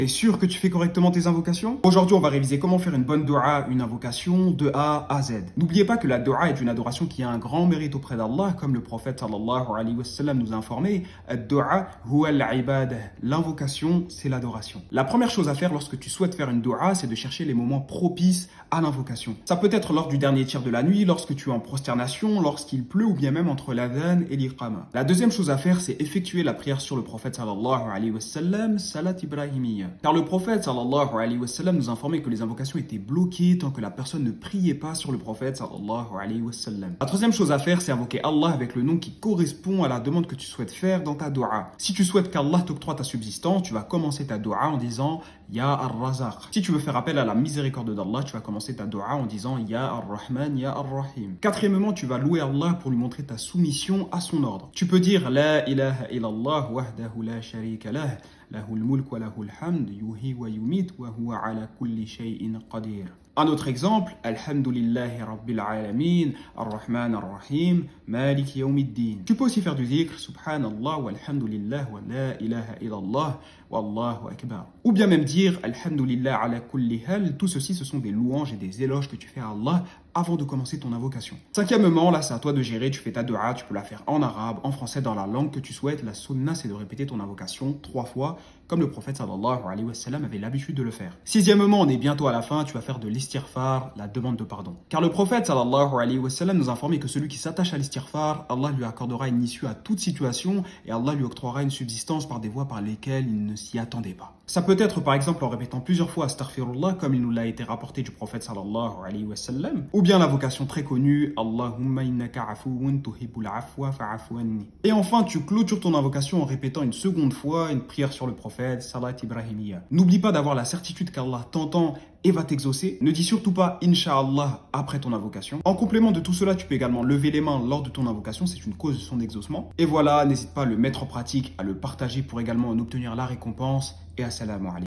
T'es sûr que tu fais correctement tes invocations? Aujourd'hui, on va réviser comment faire une bonne dua, une invocation de A à Z. N'oubliez pas que la dua est une adoration qui a un grand mérite auprès d'Allah, comme le prophète sallallahu alayhi wa sallam nous a informé. Ad-dua huwa al-ibadah. L'invocation, c'est l'adoration. La première chose à faire lorsque tu souhaites faire une dua, c'est de chercher les moments propices à l'invocation. Ça peut être lors du dernier tiers de la nuit, lorsque tu es en prosternation, lorsqu'il pleut ou bien même entre l'adhan et l'iqama. La deuxième chose à faire, c'est effectuer la prière sur le prophète sallallahu alayhi wa sallam, salat ibrahimiyya. Car le prophète sallallahu alayhi wa sallam nous informait que les invocations étaient bloquées tant que la personne ne priait pas sur le prophète sallallahu alayhi wa sallam. La troisième chose à faire, c'est invoquer Allah avec le nom qui correspond à la demande que tu souhaites faire dans ta dua. Si tu souhaites qu'Allah t'octroie ta subsistance, tu vas commencer ta dua en disant Ya ar-Razaq. Si tu veux faire appel à la miséricorde d'Allah, tu vas commencer ta dua en disant Ya ar-Rahman, Ya ar-Rahim. Quatrièmement, tu vas louer Allah pour lui montrer ta soumission à son ordre. Tu peux dire La ilaha illallah wahdahu la sharika lah. Lahul mulk wa lahul hamd, yuhi wa yumit wa huwa ala kulli shay'in qadir. Un autre exemple, Alhamdulillahi Rabbil Alamin, Ar-Rahman Ar-Rahim, Malik Yawmiddin. Tu peux aussi faire du dhikr, Subhanallah, walhamdulillah, wa la ilaha illallah, wallahu akbar. Ou bien même dire Alhamdulillah ala kulli hal. Tout ceci, ce sont des louanges et des éloges que tu fais à Allah avant de commencer ton invocation. Cinquièmement, là c'est à toi de gérer, tu fais ta dua, tu peux la faire en arabe, en français, dans la langue que tu souhaites. La sunna, c'est de répéter ton invocation 3 fois, comme le prophète sallallahu alayhi wa sallam avait l'habitude de le faire. Sixièmement, on est bientôt à la fin, tu vas faire de l'istighfar, la demande de pardon. Car le prophète sallallahu alayhi wa sallam nous informait que celui qui s'attache à l'istighfar, Allah lui accordera une issue à toute situation et Allah lui octroiera une subsistance par des voies par lesquelles il ne s'y attendait pas. Ça peut être par exemple en répétant plusieurs fois astaghfirullah comme il nous l'a été rapporté du prophète sallallahu alayhi wa sallam, ou bien l'invocation très connue Allahumma innaka afuwun tuhibbul afwa fa'afu anni. Et enfin, tu clôtures ton invocation en répétant une seconde fois une prière sur le prophète, salat ibrahimiyya. N'oublie pas d'avoir la certitude qu'Allah t'entend et va t'exaucer. Ne dis surtout pas Inch'Allah après ton invocation. En complément de tout cela, tu peux également lever les mains lors de ton invocation, c'est une cause de son exaucement. Et voilà, n'hésite pas à le mettre en pratique, à le partager pour également en obtenir la récompense. Et assalamu alaikum.